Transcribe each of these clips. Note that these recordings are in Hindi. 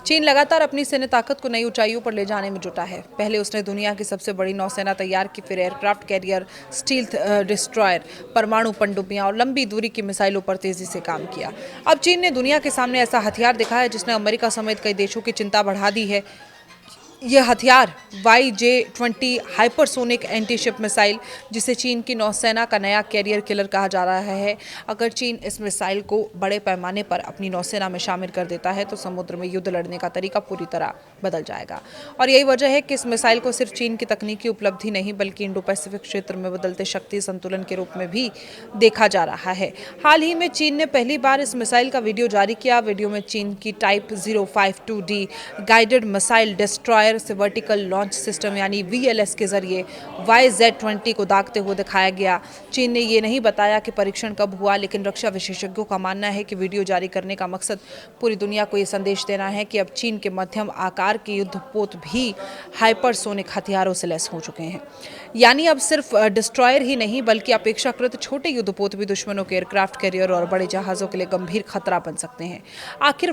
चीन लगातार अपनी सैन्य ताकत को नई ऊंचाइयों पर ले जाने में जुटा है। पहले उसने दुनिया की सबसे बड़ी नौसेना तैयार की, फिर एयरक्राफ्ट कैरियर, स्टील्थ डिस्ट्रॉयर, परमाणु पनडुब्बियां और लंबी दूरी की मिसाइलों पर तेजी से काम किया। अब चीन ने दुनिया के सामने ऐसा हथियार दिखाया है जिसने अमेरिका समेत कई देशों की चिंता बढ़ा दी है। यह हथियार YJ-20 हाइपरसोनिक एंटीशिप मिसाइल, जिसे चीन की नौसेना का नया कैरियर किलर कहा जा रहा है। अगर चीन इस मिसाइल को बड़े पैमाने पर अपनी नौसेना में शामिल कर देता है तो समुद्र में युद्ध लड़ने का तरीका पूरी तरह बदल जाएगा। और यही वजह है कि इस मिसाइल को सिर्फ चीन की तकनीकी उपलब्धि नहीं बल्कि इंडो पैसिफिक क्षेत्र में बदलते शक्ति संतुलन के रूप में भी देखा जा रहा है। हाल ही में चीन ने पहली बार इस मिसाइल का वीडियो जारी किया। वीडियो में चीन की type 052D guided missile destroyer से वर्टिकल लॉन्च सिस्टम यानी VLS के जरिए YZ-20 को दागते हुए दिखाया गया। चीन ने ये नहीं बताया कि परीक्षण कब हुआ, लेकिन रक्षा विशेषज्ञों का मानना है कि वीडियो जारी करने का मकसद पूरी दुनिया को ये संदेश देना है कि अब चीन के मध्यम आकार के युद्धपोत भी हाइपरसोनिक हथियारों से लैस हो चुके हैं। यानी अब सिर्फ डिस्ट्रॉयर ही नहीं बल्कि अपेक्षाकृत छोटे युद्धपोत भी दुश्मनों के एयरक्राफ्ट कैरियर और बड़े जहाजों के लिए गंभीर खतरा बन सकते हैं। आखिर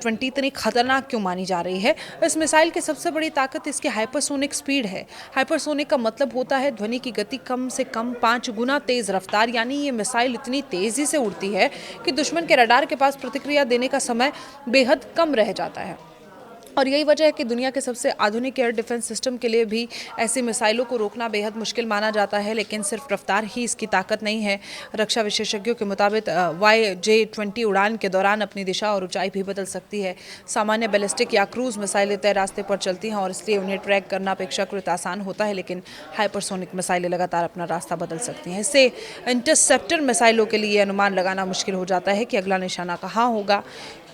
YJ इतनी खतरनाक क्यों मानी जा रही है? इस मिसाइल की सबसे बड़ी ताकत इसकी हाइपरसोनिक स्पीड है। हाइपरसोनिक का मतलब होता है ध्वनि की गति कम से कम 5 गुना तेज रफ्तार, यानी ये मिसाइल इतनी तेजी से उड़ती है कि दुश्मन के रडार के पास प्रतिक्रिया देने का समय बेहद कम रह जाता है। और यही वजह है कि दुनिया के सबसे आधुनिक एयर डिफेंस सिस्टम के लिए भी ऐसी मिसाइलों को रोकना बेहद मुश्किल माना जाता है। लेकिन सिर्फ रफ्तार ही इसकी ताकत नहीं है। रक्षा विशेषज्ञों के मुताबिक YJ-20 उड़ान के दौरान अपनी दिशा और ऊंचाई भी बदल सकती है। सामान्य बैलिस्टिक या क्रूज मिसाइलें तय रास्ते पर चलती हैं और इसलिए उन्हें ट्रैक करना अपेक्षाकृत आसान होता है, लेकिन हाइपरसोनिक मिसाइलें लगातार अपना रास्ता बदल सकती हैं। इससे इंटरसेप्टर मिसाइलों के लिए अनुमान लगाना मुश्किल हो जाता है कि अगला निशाना कहाँ होगा।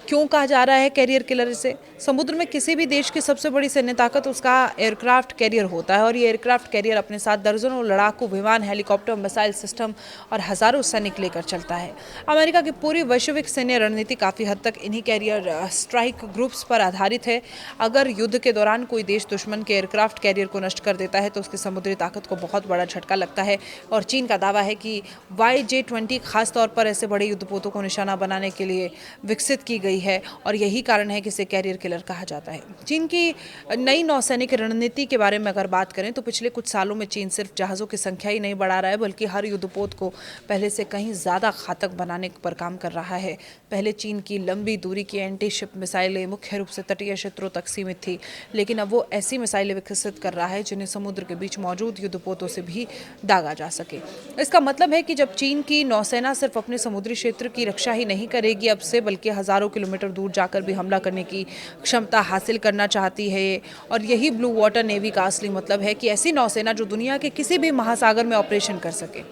क्यों कहा जा रहा है कैरियर किलर इसे? समुद्र में किसी भी देश की सबसे बड़ी सैन्य ताकत उसका एयरक्राफ्ट कैरियर होता है और ये एयरक्राफ्ट कैरियर अपने साथ दर्जनों लड़ाकू विमान, हेलीकॉप्टर, मिसाइल सिस्टम और हजारों सैनिक लेकर चलता है। अमेरिका की पूरी वैश्विक सैन्य रणनीति काफ़ी हद तक इन्हीं कैरियर स्ट्राइक ग्रुप्स पर आधारित है। अगर युद्ध के दौरान कोई देश दुश्मन के एयरक्राफ्ट कैरियर को नष्ट कर देता है तो उसकी समुद्री ताकत को बहुत बड़ा झटका लगता है। और चीन का दावा है कि YJ-20 खासतौर पर ऐसे बड़े युद्धपोतों को निशाना बनाने के लिए विकसित की गई है और यही कारण है कि इसे कैरियर किलर कहा जाता है। चीन की नई नौसैनिक रणनीति के बारे में अगर बात करें तो पिछले कुछ सालों में चीन सिर्फ जहाज़ों की संख्या ही नहीं बढ़ा रहा है बल्कि हर युद्धपोत को पहले से कहीं ज़्यादा घातक बनाने पर काम कर रहा है। पहले चीन की लंबी दूरी की एंटी शिप मिसाइलें मुख्य रूप से तटीय क्षेत्रों तक सीमित थी, लेकिन अब वो ऐसी मिसाइलें विकसित कर रहा है जिन्हें समुद्र के बीच मौजूद युद्धपोतों से भी दागा जा सके। इसका मतलब है कि जब चीन की नौसेना सिर्फ अपने समुद्री क्षेत्र की रक्षा ही नहीं करेगी अब से, बल्कि हज़ारों किलोमीटर दूर जाकर भी हमला करने की क्षमता हासिल करना चाहती है। और यही ब्लू वाटर नेवी का असली मतलब है कि ऐसी नौसेना जो दुनिया के किसी भी महासागर में ऑपरेशन कर सके।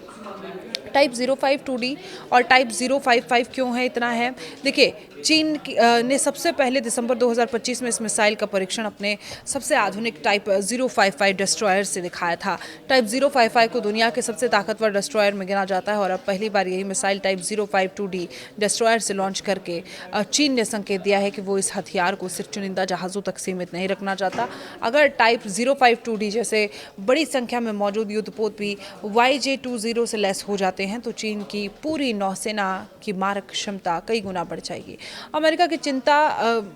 टाइप 052D और टाइप 055 क्यों है इतना है? देखिए, चीन ने सबसे पहले दिसंबर 2025 में इस मिसाइल का परीक्षण अपने सबसे आधुनिक टाइप 055 डिस्ट्रॉयर से दिखाया था। टाइप 055 को दुनिया के सबसे ताकतवर डिस्ट्रॉयर में गिना जाता है और अब पहली बार यही मिसाइल टाइप 052D डिस्ट्रॉयर से लॉन्च करके चीन ने संकेत दिया है कि वो इस हथियार को सिर्फ चुनिंदा जहाज़ों तक सीमित नहीं रखना चाहता। अगर टाइप 052D जैसे बड़ी संख्या में मौजूद युद्धपोत भी YJ-20 से लैस हो जाते हैं तो चीन की पूरी नौसेना की मारक क्षमता कई गुना बढ़ जाएगी। अमेरिका की चिंता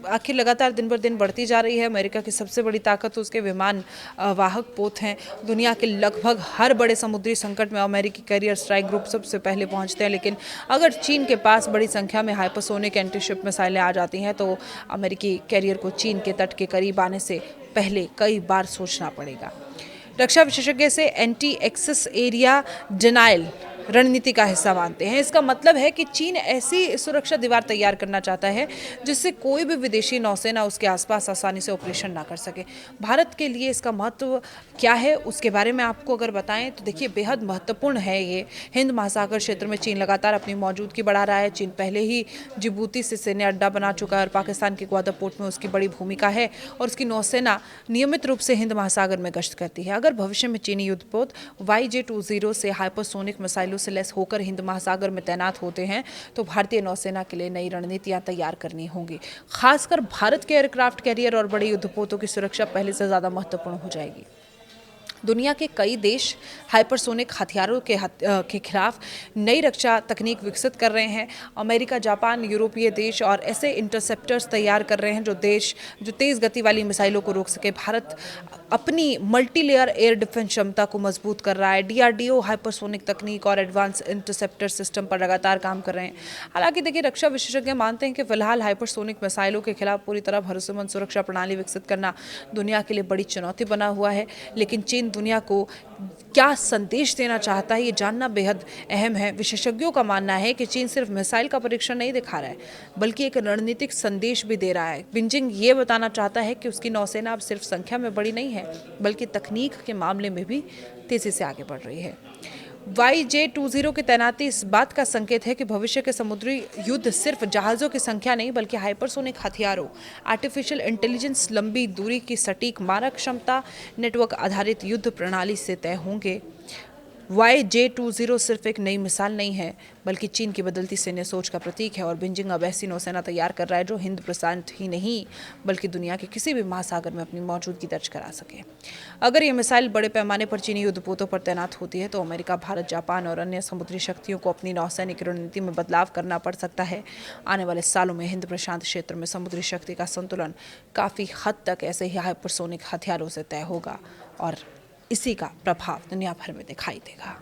आखिर लगातार दिन बर दिन बढ़ती जा रही है। अमेरिका की सबसे बड़ी ताकत उसके विमान वाहक पोत हैं। दुनिया के लगभग हर बड़े समुद्री संकट में अमेरिकी कैरियर स्ट्राइक ग्रुप सबसे पहले पहुंचते हैं, लेकिन अगर चीन के पास बड़ी संख्या में हाइपरसोनिक एंटीशिप मिसाइलें आ जाती हैं तो अमेरिकी कैरियर को चीन के तट के करीब आने से पहले कई बार सोचना पड़ेगा। रक्षा विशेषज्ञ से एंटी एक्सेस एरिया डिनाइल रणनीति का हिस्सा मानते हैं। इसका मतलब है कि चीन ऐसी सुरक्षा दीवार तैयार करना चाहता है जिससे कोई भी विदेशी नौसेना उसके आसपास आसानी से ऑपरेशन ना कर सके। भारत के लिए इसका महत्व क्या है उसके बारे में आपको अगर बताएं तो देखिए, बेहद महत्वपूर्ण है ये। हिंद महासागर क्षेत्र में चीन लगातार अपनी मौजूदगी बढ़ा रहा है। चीन पहले ही जिबूती से सैन्य अड्डा बना चुका है और पाकिस्तान के ग्वादर पोर्ट में उसकी बड़ी भूमिका है और उसकी नौसेना नियमित रूप से हिंद महासागर में गश्त करती है। अगर भविष्य में चीनी युद्धपोत YJ-20 से हाइपरसोनिक मिसाइलों से लैस होकर हिंद महासागर में तैनात होते हैं तो भारतीय नौसेना के लिए नई रणनीतियां तैयार करनी होंगी। खासकर भारत के एयरक्राफ्ट कैरियर और बड़े युद्धपोतों की सुरक्षा पहले से ज्यादा महत्वपूर्ण हो जाएगी। दुनिया के कई देश हाइपरसोनिक हथियारों के खिलाफ नई रक्षा तकनीक विकसित कर रहे हैं। अमेरिका, जापान, यूरोपीय देश और ऐसे इंटरसेप्टर्स तैयार कर रहे हैं जो तेज़ गति वाली मिसाइलों को रोक सके। भारत अपनी मल्टी लेयर एयर डिफेंस क्षमता को मजबूत कर रहा है। डीआरडीओ हाइपरसोनिक तकनीक और एडवांस इंटरसेप्टर सिस्टम पर लगातार काम कर रहे हैं। हालांकि देखिए, रक्षा विशेषज्ञ मानते हैं कि फिलहाल हाइपरसोनिक मिसाइलों के खिलाफ पूरी तरह भरोसेमंद सुरक्षा प्रणाली विकसित करना दुनिया के लिए बड़ी चुनौती बना हुआ है। लेकिन चीन दुनिया को क्या संदेश देना चाहता है, ये जानना बेहद अहम है। विशेषज्ञों का मानना है कि चीन सिर्फ मिसाइल का परीक्षण नहीं दिखा रहा है, बल्कि एक रणनीतिक संदेश भी दे रहा है। बीजिंग ये बताना चाहता है कि उसकी नौसेना अब सिर्फ संख्या में बड़ी नहीं है, बल्कि तकनीक के मामले में भी तेजी से आगे बढ़ रही है। YJ-20 की तैनाती इस बात का संकेत है कि भविष्य के समुद्री युद्ध सिर्फ जहाज़ों की संख्या नहीं, बल्कि हाइपरसोनिक हथियारों, आर्टिफिशियल इंटेलिजेंस, लंबी दूरी की सटीक मारक क्षमता, नेटवर्क आधारित युद्ध प्रणाली से तय होंगे। YJ-20 सिर्फ एक नई मिसाल नहीं है, बल्कि चीन की बदलती सैन्य सोच का प्रतीक है और बीजिंग अब ऐसी नौसेना तैयार कर रहा है जो हिंद प्रशांत ही नहीं, बल्कि दुनिया के किसी भी महासागर में अपनी मौजूदगी दर्ज करा सके। अगर ये मिसाइल बड़े पैमाने पर चीनी युद्धपोतों पर तैनात होती है तो अमेरिका, भारत, जापान और अन्य समुद्री शक्तियों को अपनी नौसैनिक रणनीति में बदलाव करना पड़ सकता है। आने वाले सालों में हिंद प्रशांत क्षेत्र में समुद्री शक्ति का संतुलन काफ़ी हद तक ऐसे ही हाइपरसोनिक हथियारों से तय होगा और इसी का प्रभाव दुनिया भर में दिखाई देगा।